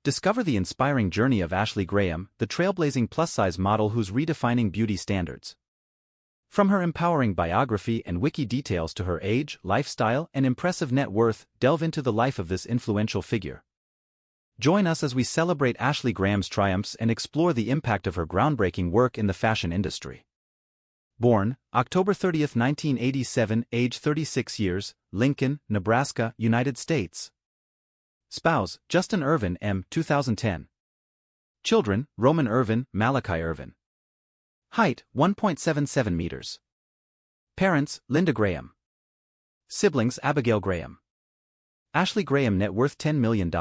Discover the inspiring journey of Ashley Graham, the trailblazing plus-size model who's redefining beauty standards. From her empowering biography and Wiki details to her age, lifestyle, and impressive net worth, delve into the life of this influential figure. Join us as we celebrate Ashley Graham's triumphs and explore the impact of her groundbreaking work in the fashion industry. Born, October 30, 1987, age 36 years, Lincoln, Nebraska, United States. Spouse, Justin Irvin M. 2010. Children, Roman Irvin, Malachi Irvin. Height, 1.77 meters. Parents, Linda Graham. Siblings, Abigail Graham. Ashley Graham net worth $10 million.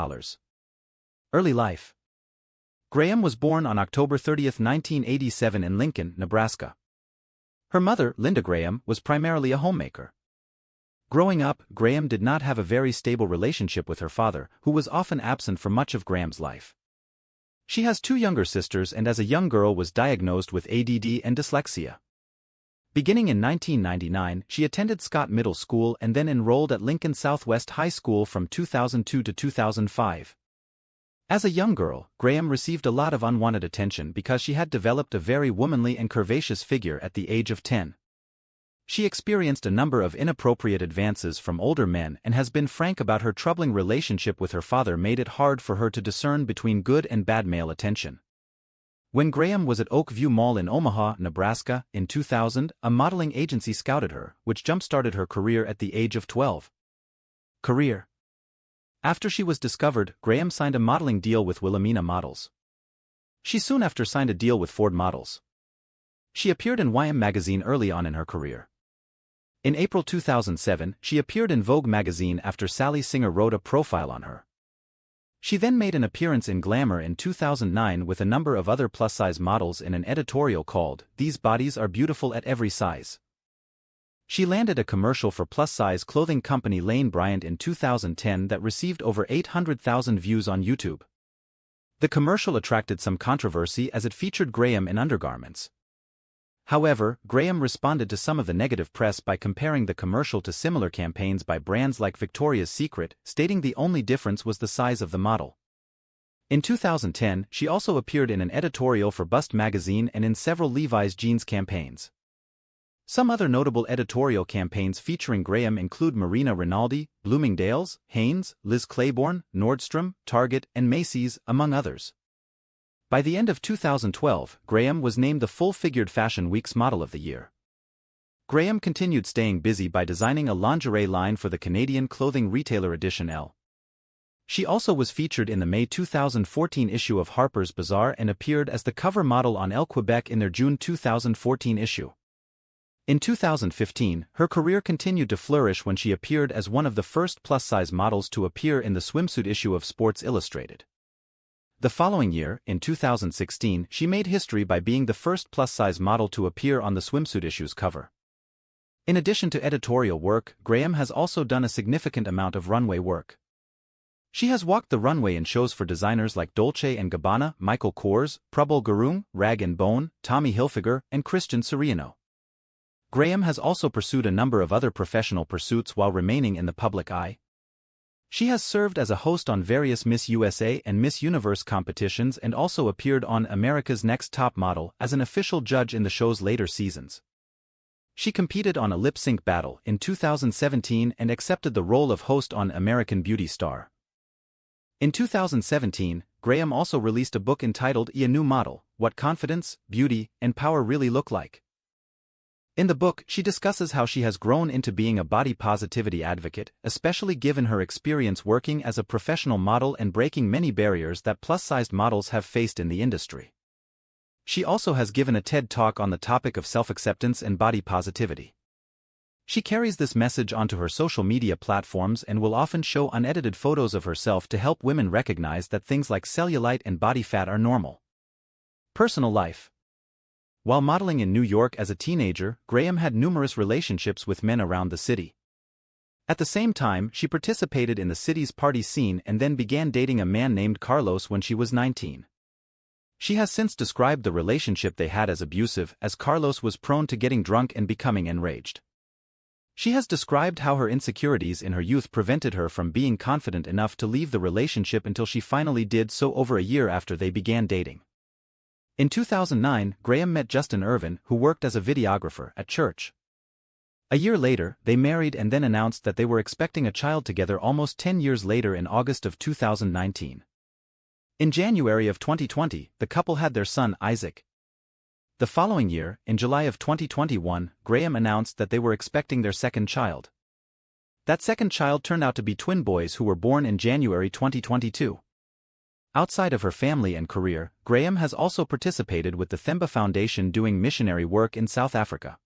Early life. Graham was born on October 30, 1987 in Lincoln, Nebraska. Her mother, Linda Graham, was primarily a homemaker. Growing up, Graham did not have a very stable relationship with her father, who was often absent for much of Graham's life. She has two younger sisters and as a young girl was diagnosed with ADD and dyslexia. Beginning in 1999, she attended Scott Middle School and then enrolled at Lincoln Southwest High School from 2002 to 2005. As a young girl, Graham received a lot of unwanted attention because she had developed a very womanly and curvaceous figure at the age of 10. She experienced a number of inappropriate advances from older men and has been frank about her troubling relationship with her father made it hard for her to discern between good and bad male attention. When Graham was at Oak View Mall in Omaha, Nebraska, in 2000, a modeling agency scouted her, which jump-started her career at the age of 12. Career. After she was discovered, Graham signed a modeling deal with Wilhelmina Models. She soon after signed a deal with Ford Models. She appeared in YM magazine early on in her career. In April 2007, she appeared in Vogue magazine after Sally Singer wrote a profile on her. She then made an appearance in Glamour in 2009 with a number of other plus-size models in an editorial called, "These Bodies Are Beautiful at Every Size." She landed a commercial for plus-size clothing company Lane Bryant in 2010 that received over 800,000 views on YouTube. The commercial attracted some controversy as it featured Graham in undergarments. However, Graham responded to some of the negative press by comparing the commercial to similar campaigns by brands like Victoria's Secret, stating the only difference was the size of the model. In 2010, she also appeared in an editorial for Bust magazine and in several Levi's jeans campaigns. Some other notable editorial campaigns featuring Graham include Marina Rinaldi, Bloomingdale's, Hanes, Liz Claiborne, Nordstrom, Target, and Macy's, among others. By the end of 2012, Graham was named the Full-Figured Fashion Week's Model of the Year. Graham continued staying busy by designing a lingerie line for the Canadian clothing retailer Edition L. She also was featured in the May 2014 issue of Harper's Bazaar and appeared as the cover model on Elle Quebec in their June 2014 issue. In 2015, her career continued to flourish when she appeared as one of the first plus-size models to appear in the swimsuit issue of Sports Illustrated. The following year, in 2016, she made history by being the first plus-size model to appear on the swimsuit issue's cover. In addition to editorial work, Graham has also done a significant amount of runway work. She has walked the runway in shows for designers like Dolce & Gabbana, Michael Kors, Prabal Gurung, Rag & Bone, Tommy Hilfiger, and Christian Siriano. Graham has also pursued a number of other professional pursuits while remaining in the public eye. She has served as a host on various Miss USA and Miss Universe competitions and also appeared on America's Next Top Model as an official judge in the show's later seasons. She competed on a lip-sync battle in 2017 and accepted the role of host on American Beauty Star. In 2017, Graham also released a book entitled A New Model: What Confidence, Beauty, and Power Really Look Like. In the book, she discusses how she has grown into being a body positivity advocate, especially given her experience working as a professional model and breaking many barriers that plus-sized models have faced in the industry. She also has given a TED Talk on the topic of self-acceptance and body positivity. She carries this message onto her social media platforms and will often show unedited photos of herself to help women recognize that things like cellulite and body fat are normal. Personal life. While modeling in New York as a teenager, Graham had numerous relationships with men around the city. At the same time, she participated in the city's party scene and then began dating a man named Carlos when she was 19. She has since described the relationship they had as abusive, as Carlos was prone to getting drunk and becoming enraged. She has described how her insecurities in her youth prevented her from being confident enough to leave the relationship until she finally did so over a year after they began dating. In 2009, Graham met Justin Irvin, who worked as a videographer at church. A year later, they married and then announced that they were expecting a child together almost 10 years later in August of 2019. In January of 2020, the couple had their son Isaac. The following year, in July of 2021, Graham announced that they were expecting their second child. That second child turned out to be twin boys who were born in January 2022. Outside of her family and career, Graham has also participated with the Themba Foundation doing missionary work in South Africa.